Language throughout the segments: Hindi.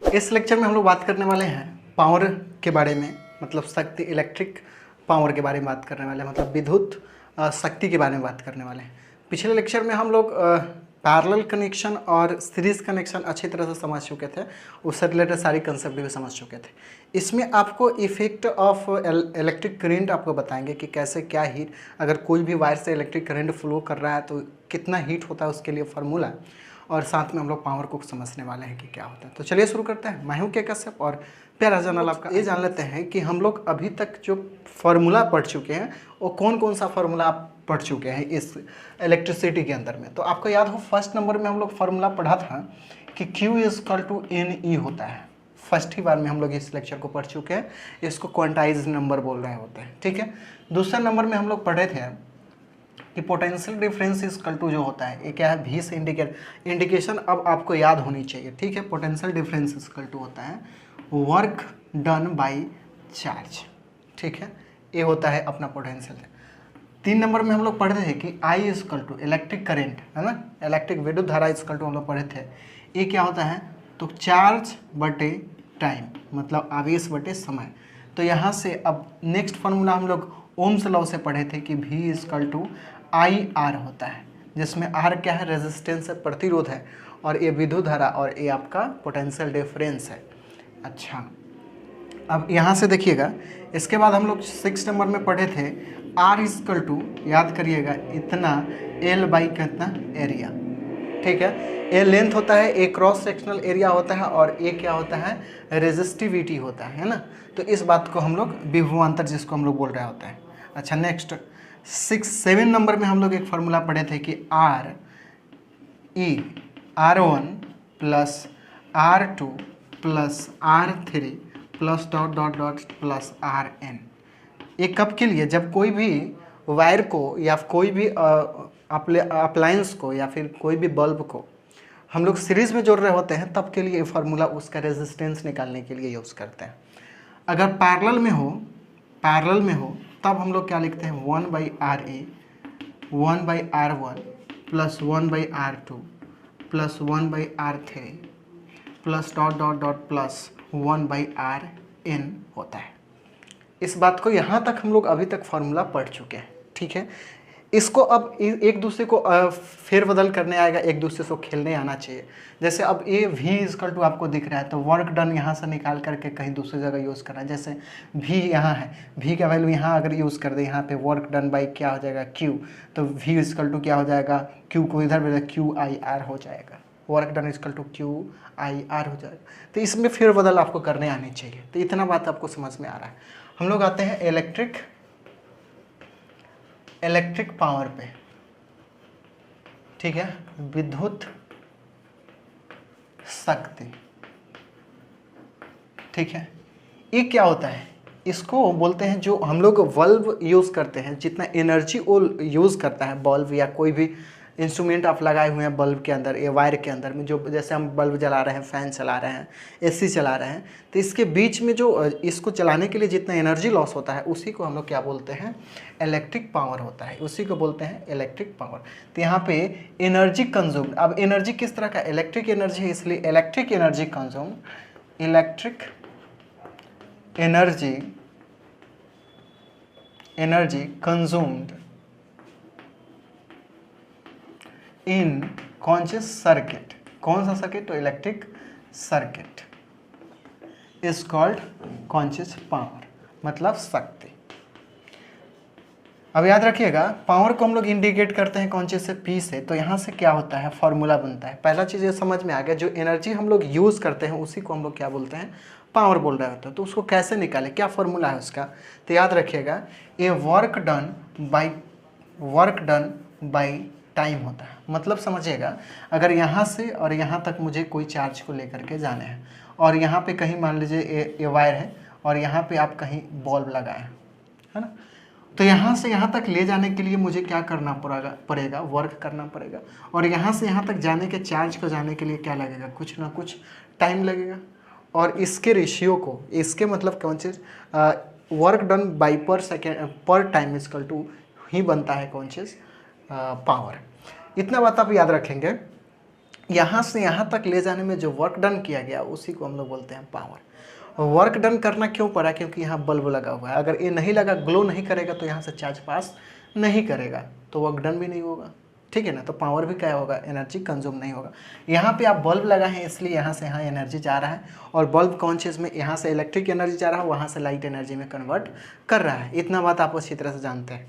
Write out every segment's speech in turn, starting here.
इस लेक्चर में हम लोग बात करने वाले हैं पावर के बारे में, मतलब शक्ति, इलेक्ट्रिक पावर के बारे में बात करने वाले हैं, मतलब विद्युत शक्ति के बारे में बात करने वाले हैं। पिछले लेक्चर में हम लोग पैरेलल कनेक्शन और सीरीज कनेक्शन अच्छी तरह से समझ चुके थे, उससे रिलेटेड सारी कंसेप्ट भी समझ चुके थे। इसमें आपको इफेक्ट ऑफ इलेक्ट्रिक करंट आपको बताएंगे कि कैसे क्या हीट, अगर कोई भी वायर से इलेक्ट्रिक करंट फ्लो कर रहा है तो कितना हीट होता है, उसके लिए फार्मूला, और साथ में हम लोग पावर को समझने वाले हैं कि क्या होता है। तो चलिए शुरू करते हैं। मैं हूं के कश्यप और प्यारा जर्नल आपका। ये जान लेते हैं कि हम लोग अभी तक जो फार्मूला पढ़ चुके हैं वो कौन कौन सा फार्मूला आप पढ़ चुके हैं इस इलेक्ट्रिसिटी के अंदर में। तो आपको याद हो फर्स्ट नंबर में हम लोग फार्मूला पढ़ा था कि Q = NE होता है। फर्स्ट ही बार में हम लोग इस लेक्चर को पढ़ चुके हैं, इसको क्वांटाइज नंबर बोल रहे होते हैं, ठीक है। दूसरे नंबर में हम लोग पढ़े थे कि पोटेंशियल डिफरेंस इक्वल टू जो होता है ये क्या है, V से इंडिकेशन अब आपको याद होनी चाहिए, ठीक है। पोटेंशियल डिफरेंस इक्वल टू होता है वर्क डन बाय चार्ज, ठीक है। ये होता है अपना पोटेंशियल। 3 नंबर में हम लोग पढ़े थे कि I = इलेक्ट्रिक करेंट, है ना, इलेक्ट्रिक विद्युत धारा इक्वल टू हम लोग पढ़े थे। ये क्या होता है, तो चार्ज बटे टाइम, मतलब आवेश बटे समय। तो यहाँ से अब नेक्स्ट फार्मूला हम लोग ओम्स लॉ से पढ़े थे कि V = IR होता है, जिसमें R क्या है, रेजिस्टेंस है, प्रतिरोध है, और ये विद्युत धारा और ये आपका पोटेंशियल डिफरेंस है। अच्छा, अब यहाँ से देखिएगा, इसके बाद हम लोग 6 नंबर में पढ़े थे R = याद करिएगा इतना L/ कितना एरिया, ठीक है। ए लेंथ होता है, ए क्रॉस सेक्शनल एरिया होता है, और ए क्या होता है, रेजिस्टिविटी होता है ना। तो इस बात को हम लोग विभवांतर जिसको हम लोग बोल रहे होता है। अच्छा, नेक्स्ट 7 नंबर में हम लोग एक फार्मूला पढ़े थे कि R1 + R2 + R3 + ... Rn। ये कब के लिए, जब कोई भी वायर को या कोई भी अप्लायंस को या फिर कोई भी बल्ब को हम लोग सीरीज में जोड़ रहे होते हैं, तब के लिए ये फार्मूला उसका रेजिस्टेंस निकालने के लिए यूज़ करते हैं। अगर पैरेलल में हो तब हम लोग क्या लिखते हैं, 1/RA 1/R1 + 1/R2 + 1/R3 + ... 1/Rn होता है। इस बात को यहाँ तक हम लोग अभी तक फार्मूला पढ़ चुके हैं, ठीक है। इसको अब एक दूसरे को फेरबदल करने आएगा, एक दूसरे से खेलने आना चाहिए। जैसे अब ये V = आपको दिख रहा है, तो वर्क डन यहाँ से निकाल करके कहीं दूसरी जगह यूज़ करना है। जैसे V यहाँ है, V का वैल्यू यहाँ अगर यूज़ कर दे, यहाँ पे वर्क डन बाई क्या हो जाएगा, Q, तो V = क्या हो जाएगा, Q को इधर भेजा QIR हो जाएगा, वर्क डन = QIR हो जाएगा। तो इसमें फेरबदल आपको करने आनी चाहिए। तो इतना बात आपको समझ में आ रहा है। हम लोग आते हैं इलेक्ट्रिक पावर पे, ठीक है, विद्युत शक्ति, ठीक है। ये क्या होता है, इसको बोलते हैं, जो हम लोग बल्ब यूज़ करते हैं, जितना एनर्जी वो यूज़ करता है बल्ब या कोई भी इंस्ट्रूमेंट आप लगाए हुए हैं बल्ब के अंदर, ये वायर के अंदर में, जो जैसे हम बल्ब जला रहे हैं, फ़ैन चला रहे हैं, AC चला रहे हैं, तो इसके बीच में जो इसको चलाने के लिए जितना एनर्जी लॉस होता है, उसी को हम लोग क्या बोलते हैं, इलेक्ट्रिक पावर होता है, उसी को बोलते हैं इलेक्ट्रिक पावर। तो यहाँ पे एनर्जी कंज्यूम, अब एनर्जी किस तरह का, इलेक्ट्रिक एनर्जी है, इसलिए electric energy consume, electric energy consumed in conscious circuit, कौन सा सर्किट, तो electric circuit is called conscious power, मतलब शक्ति। अब याद रखिएगा, पावर को हम लोग इंडिकेट करते हैं कॉन्शियस से P से। तो यहाँ से क्या होता है, फॉर्मूला बनता है। पहला चीज़ ये समझ में आ गया, जो एनर्जी हम लोग यूज़ करते हैं उसी को हम लोग क्या बोलते हैं, पावर बोल रहे होते हैं। तो उसको कैसे निकालें, क्या फॉर्मूला है उसका, तो याद रखिएगा, ये वर्क डन बाई टाइम होता है। मतलब समझिएगा, अगर यहाँ से और यहाँ तक मुझे कोई चार्ज को लेकर के जाने हैं, और यहाँ पे कहीं मान लीजिए ये वायर है, और यहाँ पे आप कहीं बल्ब लगाए है ना, तो यहाँ से यहाँ तक ले जाने के लिए मुझे क्या करना पड़ेगा, वर्क करना पड़ेगा। और यहाँ से यहाँ तक जाने के, चार्ज को जाने के लिए क्या लगेगा, कुछ ना कुछ टाइम लगेगा। और इसके रेशियो को, इसके मतलब कौन चीज़, वर्क डन बाई पर टाइम = ही बनता है कौन चीज़, पावर। इतना बात आप याद रखेंगे। यहाँ से यहाँ तक ले जाने में जो वर्क डन किया गया उसी को हम लोग बोलते हैं पावर। वर्क डन करना क्यों पड़ा? क्योंकि यहाँ बल्ब लगा हुआ है, अगर ये नहीं लगा, ग्लो नहीं करेगा तो यहाँ से चार्ज पास नहीं करेगा, तो वर्क डन भी नहीं होगा, ठीक है ना। तो पावर भी क्या होगा? एनर्जी कंज्यूम नहीं होगा। यहाँ पे आप बल्ब लगा है इसलिए यहाँ से यहाँ एनर्जी जा रहा है, और बल्ब कौन चीज़ में? यहाँ से इलेक्ट्रिक एनर्जी जा रहा है, वहाँ से लाइट एनर्जी में कन्वर्ट कर रहा है। इतना बात आप अच्छी तरह से जानते हैं,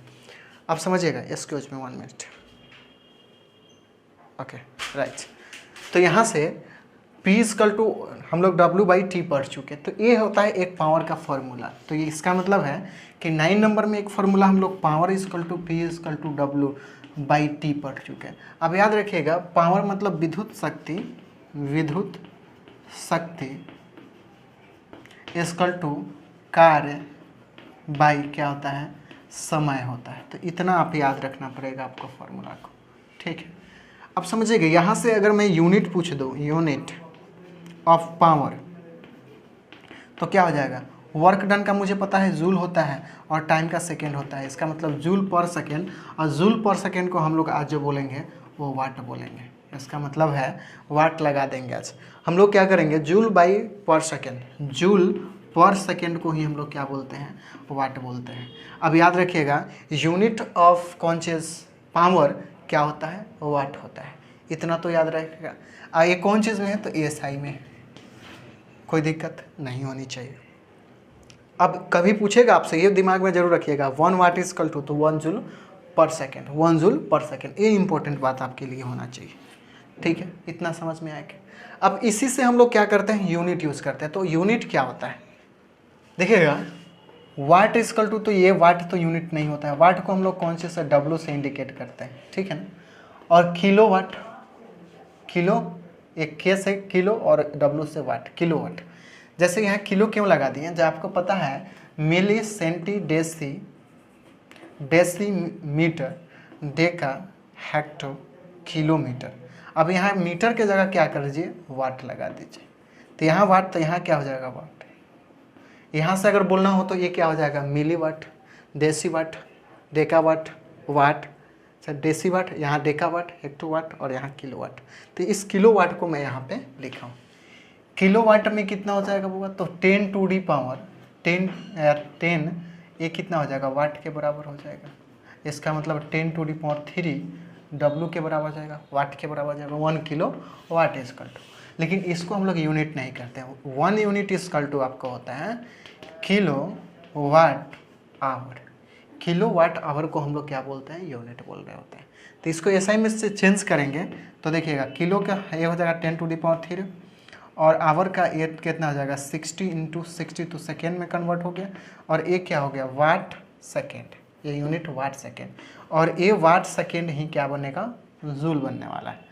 आप समझिएगा। एक्सक्यूज में 1 मिनट। Okay right. तो यहाँ से P इक्वल टू हम लोग W/T पढ़ चुके, तो ये होता है एक पावर का फॉर्मूला। तो ये इसका मतलब है कि 9 नंबर में एक फार्मूला हम लोग power equal to P equal to W/T पढ़ चुके हैं। अब याद रखिएगा, पावर मतलब विद्युत शक्ति इक्वल टू कार्य बाई क्या होता है? समय होता है। तो इतना आप याद रखना पड़ेगा आपको फॉर्मूला को, ठीक है। अब समझिएगा, यहाँ से अगर मैं यूनिट पूछ दूँ, यूनिट ऑफ पावर, तो क्या हो जाएगा? वर्क डन का मुझे पता है जूल होता है और टाइम का सेकेंड होता है, इसका मतलब जूल पर सेकेंड, और जूल पर सेकेंड को हम लोग आज जो बोलेंगे वो वाट बोलेंगे। इसका मतलब है वाट लगा देंगे। आज हम लोग क्या करेंगे? जूल बाई पर सेकेंड, जूल पर सेकेंड को ही हम लोग क्या बोलते हैं? वाट बोलते हैं। अब याद रखिएगा, यूनिट ऑफ कौन चीज़? पावर क्या होता है? वाट होता है। इतना तो याद रखिएगा। ये कौन चीज़ में है? तो एएसआई में। कोई दिक्कत नहीं होनी चाहिए। अब कभी पूछेगा आपसे, ये दिमाग में जरूर रखिएगा, 1 वाट इक्वल टू, तो 1 जूल पर सेकेंड, 1 जूल पर सेकेंड। ये इंपॉर्टेंट बात आपके लिए होना चाहिए, ठीक है। इतना समझ में आएगा। अब इसी से हम लोग क्या करते हैं? यूनिट यूज़ करते हैं। तो यूनिट क्या होता है? देखिएगा, वाट इक्वल टू, तो ये वाट तो यूनिट नहीं होता है। वाट को हम लोग कौन से W से इंडिकेट करते हैं, ठीक है ना। और किलो वाट, किलो एक के से किलो और W से वाट, किलो वाट। जैसे यहाँ किलो क्यों लगा दिए? जब आपको पता है milli, centi, decimetre, deca, hecto, kilometre. अब यहाँ मीटर के जगह क्या कर दीजिए? वाट लगा दीजिए। तो यहाँ वाट, तो यहाँ क्या हो जाएगा? वाट। यहाँ से अगर बोलना हो तो ये क्या हो जाएगा? मिली वाट, देसी वाट, डेका वाट, वाट, देसी वाट, यहाँ डेका वाट, हेक्टो वाट, और यहाँ किलो वाट। तो इस किलो वाट को मैं यहाँ पे लिखा हूँ। किलो वाट में कितना हो जाएगा होगा? तो 10 टू दी पावर 10 ये कितना हो जाएगा? वाट के बराबर हो जाएगा। इसका मतलब 10 टू दी पावर 3 W के बराबर हो जाएगा, वाट के बराबर हो जाएगा। 1 किलो वाट इक्वल टू, लेकिन इसको हम लोग यूनिट नहीं करते हैं। 1 यूनिट इक्वल टू आपको होता है kilowatt hour. Kilowatt hour को हम लोग क्या बोलते हैं? यूनिट बोल रहे होते हैं। तो इसको एसआई में से चेंज करेंगे तो देखिएगा, किलो का ये हो जाएगा 10 टू दी पावर 3, और आवर का ये कितना हो जाएगा? 60 इंटू 60, तो सेकेंड में कन्वर्ट हो गया। और ये क्या हो गया? Watt second. ये यूनिट वाट सेकेंड, और ये वाट सेकेंड ही क्या बनेगा? जूल बनने वाला है।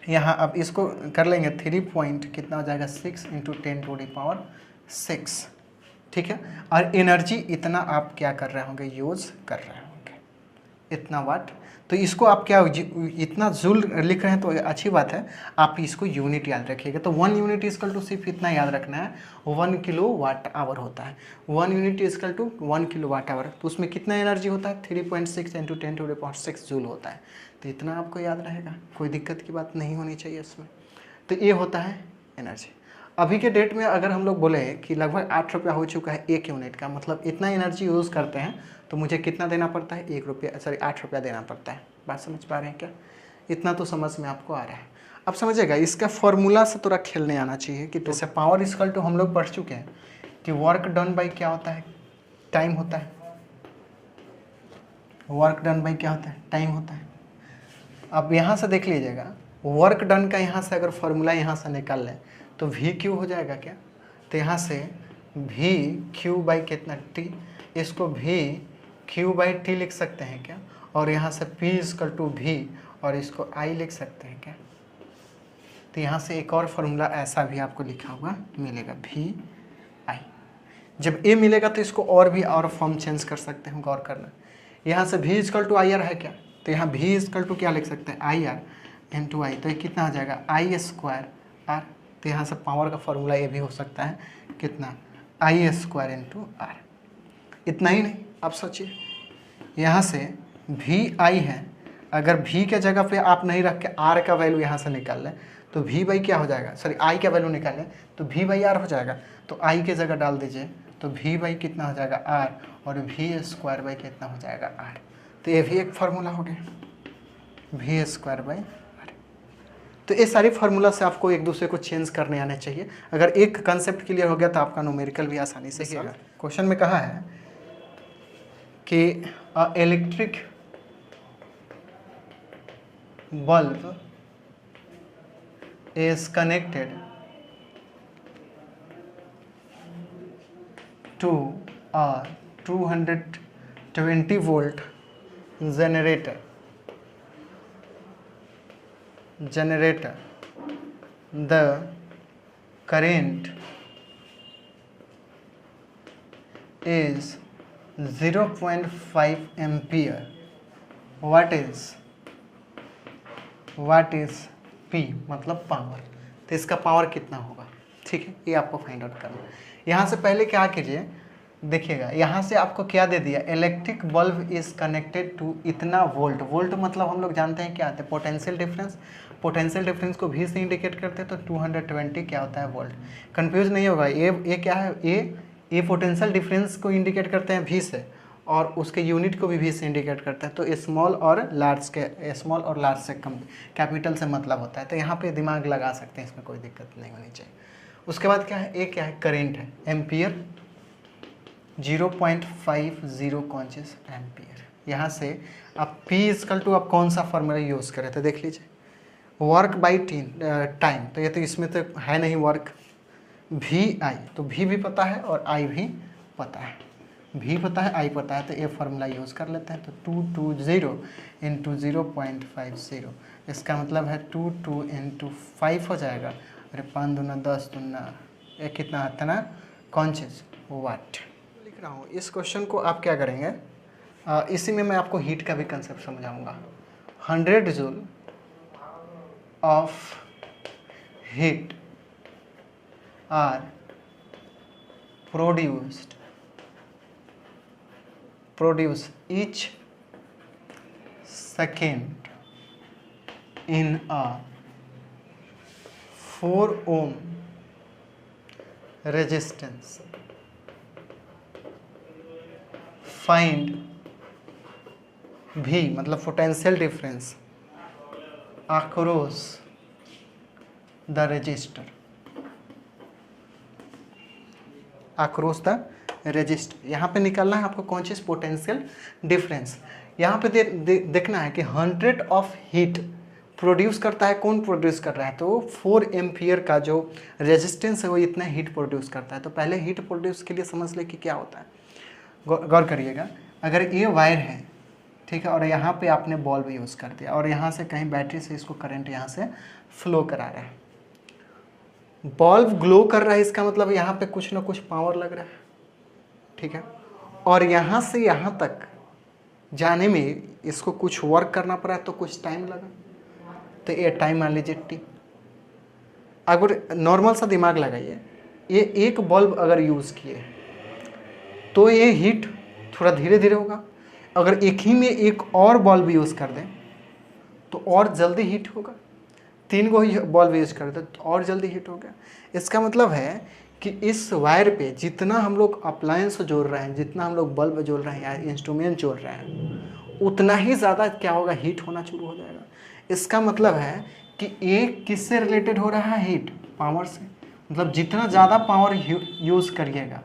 यहाँ अब इसको कर लेंगे 3 पॉइंट कितना हो जाएगा? 6 इंटू 10 टू दी पावर 6, ठीक है। और एनर्जी इतना आप क्या कर रहे होंगे? यूज़ कर रहे होंगे, इतना वाट। तो इसको आप क्या इतना जूल लिख रहे हैं तो अच्छी बात है, आप इसको यूनिट याद रखिएगा। तो 1 यूनिट इक्वल टू सिर्फ इतना याद रखना है, 1 किलो वाट आवर होता है। 1 unit equal to 1 kilowatt hour, तो उसमें कितना एनर्जी होता है? 3.6 into 10 to the power 6 joule होता है। तो इतना आपको याद रहेगा, कोई दिक्कत की बात नहीं होनी चाहिए इसमें। तो ये होता है एनर्जी। अभी के डेट में अगर हम लोग बोले कि लगभग 8 रुपया हो चुका है 1 यूनिट का, मतलब इतना एनर्जी यूज़ करते हैं, तो मुझे कितना देना पड़ता है? 1 रुपया, सॉरी 8 रुपया देना पड़ता है। बात समझ पा रहे हैं क्या? इतना तो समझ में आपको आ रहा है। अब समझिएगा, इसका फॉर्मूला से थोड़ा खेलने आना चाहिए कि जैसे पावर इक्वल टू हम लोग पढ़ चुके हैं कि वर्क डन बाई क्या होता है? टाइम होता है। वर्क डन बाई क्या होता है? टाइम होता है। अब यहाँ से देख लीजिएगा, वर्क डन का यहाँ से अगर फॉर्मूला यहाँ से निकाल लें तो वी क्यू हो जाएगा क्या? तो यहाँ से वी क्यू बाई कितना? टी, इसको वी क्यू बाई टी लिख सकते हैं क्या? और यहाँ से पी इक्वल टू वी, और इसको आई लिख सकते हैं क्या? तो यहाँ से एक और फार्मूला ऐसा भी आपको लिखा हुआ मिलेगा, वी आई। जब ए मिलेगा तो इसको और भी और फॉर्म चेंज कर सकते हैं, गौर करना। यहाँ से V equal to I R है क्या? तो यहाँ वी इक्वल टू क्या लिख सकते हैं? आई आर इंटू आई। तो ये कितना हो जाएगा? आई स्क्वायर आर। तो यहाँ से पावर का फॉर्मूला ये भी हो सकता है कितना? आई स्क्वायर इंटू आर। इतना ही नहीं, आप सोचिए, यहाँ से वी आई है अगर v के जगह पे आप नहीं रख के r का वैल्यू यहाँ से निकाल लें तो v बाई क्या हो जाएगा, सॉरी i का वैल्यू निकालें तो v बाई r हो जाएगा। तो i के जगह डाल दीजिए तो v बाई कितना हो जाएगा r, और v स्क्वायर बाई कितना हो जाएगा r। तो ये भी एक फार्मूला हो गया, v स्क्वायर बाई r। तो ये सारी फार्मूला से आपको एक दूसरे को चेंज करने आने चाहिए। अगर एक कंसेप्ट क्लियर हो गया तो आपका न्यूमेरिकल भी आसानी से होगा। क्वेश्चन में कहा है कि electric bulb is connected to a 220 volt generator. The current is 0.5 ampere. What is P, मतलब पावर। तो इसका पावर कितना होगा, ठीक है, ये आपको फाइंड आउट करना है। यहाँ से पहले क्या कीजिए, देखिएगा यहाँ से आपको क्या दे दिया, electric bulb is connected to इतना वोल्ट। वोल्ट मतलब हम लोग जानते हैं क्या आता है, पोटेंशियल डिफरेंस। पोटेंशियल डिफरेंस को भी से इंडिकेट करते हैं, तो 220 क्या होता है, वोल्ट। कंफ्यूज नहीं होगा, ये क्या है, ये पोटेंशियल डिफरेंस को इंडिकेट करते हैं भी से, और उसके यूनिट को भी से इंडिकेट करता है। तो स्मॉल और लार्ज से कम कैपिटल से मतलब होता है। तो यहाँ पे दिमाग लगा सकते हैं, इसमें कोई दिक्कत नहीं होनी चाहिए। उसके बाद क्या है, एक क्या है, करेंट है, एम्पियर 0.50 कॉन्शियस एम्पियर। यहाँ से आप P इक्वल टू आप कौन सा फॉर्मूला यूज़ करें, तो देख लीजिए, वर्क बाई टाइम। तो ये तो इसमें तो है नहीं वर्क, VI, तो V भी पता है और I भी पता है, V पता है I पता है, तो ये फार्मूला यूज़ कर लेते हैं। तो 220 इंटू 0.50, इसका मतलब है 22 इंटू 5 हो जाएगा। अरे 5 दूना 10 दूना, ये कितना आता ना, कॉन्शियस वाट लिख रहा हूँ। इस क्वेश्चन को आप क्या करेंगे, इसी में मैं आपको हीट का भी कंसेप्ट समझाऊंगा। 100 joule of heat are produce each second in a 4 ohm resistance. Find V मतलब potential difference across the resistor. across the register, यहाँ पे निकालना है आपको कॉन्शियस पोटेंशियल डिफरेंस। यहाँ पे देखना है कि 100 ऑफ हीट प्रोड्यूस करता है, कौन प्रोड्यूस कर रहा है, तो 4 एम्पियर का जो रेजिस्टेंस है वो इतना हीट प्रोड्यूस करता है। तो पहले हीट प्रोड्यूस के लिए समझ ले कि क्या होता है, गौर करिएगा। अगर ये वायर है, ठीक है, और यहाँ पे आपने बल्ब यूज़ कर दिया, और यहाँ से कहीं बैटरी से इसको करंट यहाँ से फ्लो करा रहा है, बल्ब ग्लो कर रहा है, इसका मतलब यहाँ पे कुछ ना कुछ पावर लग रहा है, ठीक है। और यहाँ से यहाँ तक जाने में इसको कुछ वर्क करना पड़ा, तो कुछ टाइम लगा, तो ये टाइम मान लीजिए T। अगर नॉर्मल सा दिमाग लगाइए, ये एक बल्ब अगर यूज़ किए तो ये हीट थोड़ा धीरे धीरे होगा। अगर एक ही में एक और बल्ब यूज़ कर दें तो और जल्दी हीट होगा। 3 को बल्ब यूज़ कर दें तो और जल्दी हीट होगा। इसका मतलब है कि इस वायर पे जितना हम लोग अप्लायंस जोड़ रहे हैं, जितना हम लोग बल्ब जोड़ रहे हैं या इंस्ट्रूमेंट जोड़ रहे हैं, उतना ही ज़्यादा क्या होगा, हीट होना शुरू हो जाएगा। इसका मतलब है कि ये किससे रिलेटेड हो रहा है, हीट, पावर से। मतलब जितना ज़्यादा पावर यूज़ करिएगा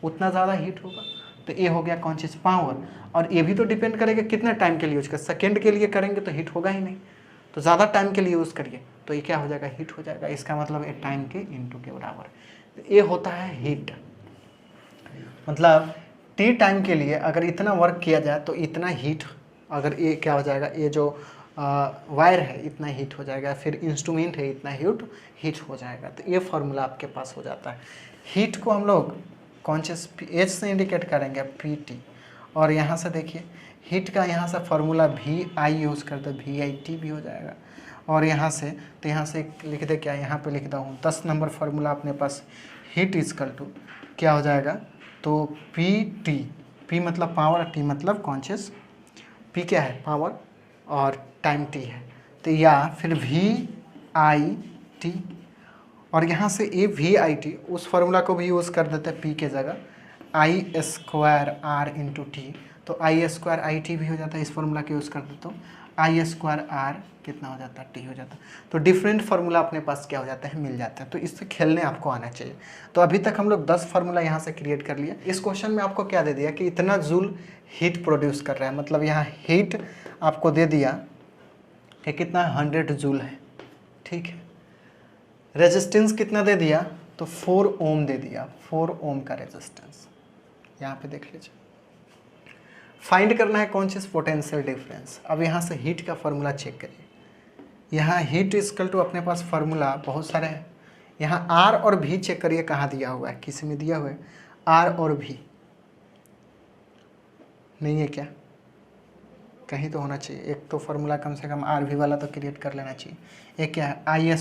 उतना ज़्यादा हीट होगा। तो ये हो गया कॉन्शियस पावर। और ये भी तो डिपेंड करेगा कितना टाइम के लिए यूज़ कर, सेकेंड के लिए करेंगे तो हीट होगा ही नहीं, तो ज़्यादा टाइम के लिए यूज़ करिए तो ये क्या हो जाएगा, हीट हो जाएगा। इसका मतलब ये टाइम के इनटू के बराबर, ये होता है हीट। मतलब T टाइम के लिए अगर इतना वर्क किया जाए तो इतना हीट, अगर ये क्या हो जाएगा, ये जो वायर है इतना हीट हो जाएगा, फिर इंस्ट्रूमेंट है इतना हीट हो जाएगा। तो ये फार्मूला आपके पास हो जाता है। हीट को हम लोग कॉन्शियस H से इंडिकेट करेंगे, PT। और यहाँ से देखिए हीट का यहाँ से फार्मूला VI यूज़ करते, VIT भी हो जाएगा। और यहाँ से तो यहाँ से लिख दे, क्या यहाँ पे लिख हूँ 10 नंबर फार्मूला अपने पास, हीट इक्वल टू क्या हो जाएगा, तो PT, P मतलब पावर, T मतलब कॉन्शियस, P क्या है पावर और टाइम t है, तो या फिर VIT, और यहाँ से ए VIT उस फार्मूला को भी यूज़ कर देते हैं p के जगह, I² R इंटू टी, तो I² IT भी हो जाता है, इस फार्मूला का यूज़ कर देता हूँ, I² R कितना हो जाता है, t हो जाता है। तो डिफरेंट फार्मूला अपने पास क्या हो जाता है, मिल जाता है। तो इससे खेलने आपको आना चाहिए। तो अभी तक हम लोग 10 फार्मूला यहाँ से क्रिएट कर लिया। इस क्वेश्चन में आपको क्या दे दिया कि इतना जूल हीट प्रोड्यूस कर रहा है, मतलब यहाँ हीट आपको दे दिया कि कितना 100 जूल है, ठीक है। रेजिस्टेंस कितना दे दिया, तो 4 ओम दे दिया, 4 ओम का रेजिस्टेंस, यहाँ पे देख लीजिए। फाइंड करना है कौन चीज़, पोटेंशियल डिफरेंस। अब यहाँ से हीट का फार्मूला चेक करिए, यहाँ हीट इक्वल टू अपने पास फार्मूला बहुत सारे हैं। यहाँ आर और भी चेक करिए कहाँ दिया हुआ है, किसी में दिया हुआ है आर और भी, नहीं है क्या, कहीं तो होना चाहिए। एक तो फार्मूला कम से कम आर भी वाला तो क्रिएट कर लेना चाहिए। एक क्या है, I²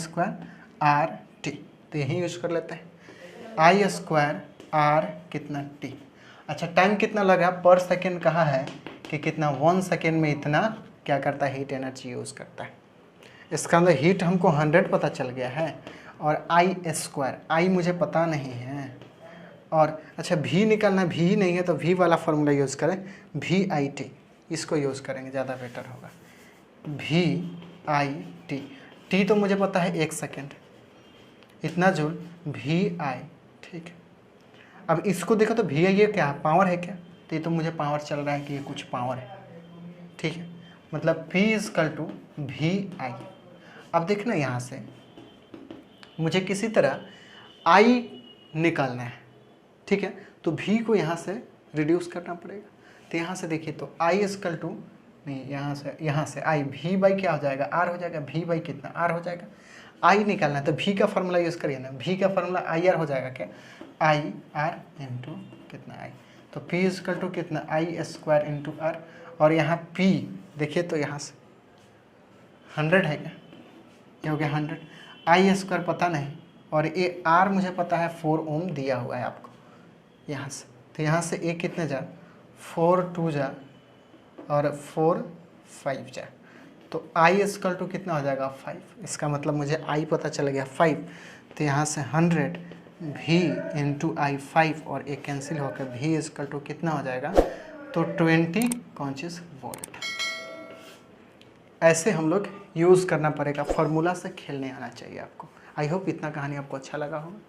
RT, तो यही यूज कर लेते हैं, I² R कितना t। अच्छा, टाइम कितना लगा पर सेकेंड कहाँ है कि कितना 1 सेकेंड में इतना क्या करता है, हीट एनर्जी यूज़ करता है। इसका अंदर हीट हमको 100 पता चल गया है, और I² I मुझे पता नहीं है, और अच्छा भी निकालना, भी नहीं है तो भी वाला फार्मूला यूज़ करें, VIT, इसको यूज़ करेंगे, ज़्यादा बेटर होगा। VIT, t तो मुझे पता है 1 सेकेंड, इतना जूल VI, ठीक है। अब इसको देखो तो VI ये क्या है, पावर है क्या, तो ये तो मुझे पावर चल रहा है कि ये कुछ पावर है, ठीक है। मतलब P = VI। अब देखना यहाँ से मुझे किसी तरह I निकालना है, ठीक है, तो V को यहाँ से रिड्यूस करना पड़ेगा। तो यहाँ से देखिए तो I = नहीं, यहाँ से I V क्या हो जाएगा, R हो जाएगा, V कितना R हो जाएगा। I निकालना है तो V का फार्मूला यूज़ करिए ना, V का फार्मूला IR हो जाएगा क्या, IR इंटू कितना I, तो P = कितना I² इंटू R, और यहाँ P देखिए तो यहाँ से 100 है क्या, ये हो गया 100, I² पता नहीं, और ये R मुझे पता है 4 ओम दिया हुआ है आपको यहाँ से। तो यहाँ से एक कितने जा, 4 2 जा और 4 5 जा, तो I = कितना हो जाएगा 5। इसका मतलब मुझे I पता चल गया 5, तो यहाँ से 100 V इंटू I 5, और एक कैंसिल होकर V = कितना हो जाएगा, तो 20 कौन चीज़ वोल्ट। ऐसे हम लोग यूज़ करना पड़ेगा, फार्मूला से खेलने आना चाहिए आपको। आई होप इतना कहानी आपको अच्छा लगा होगा।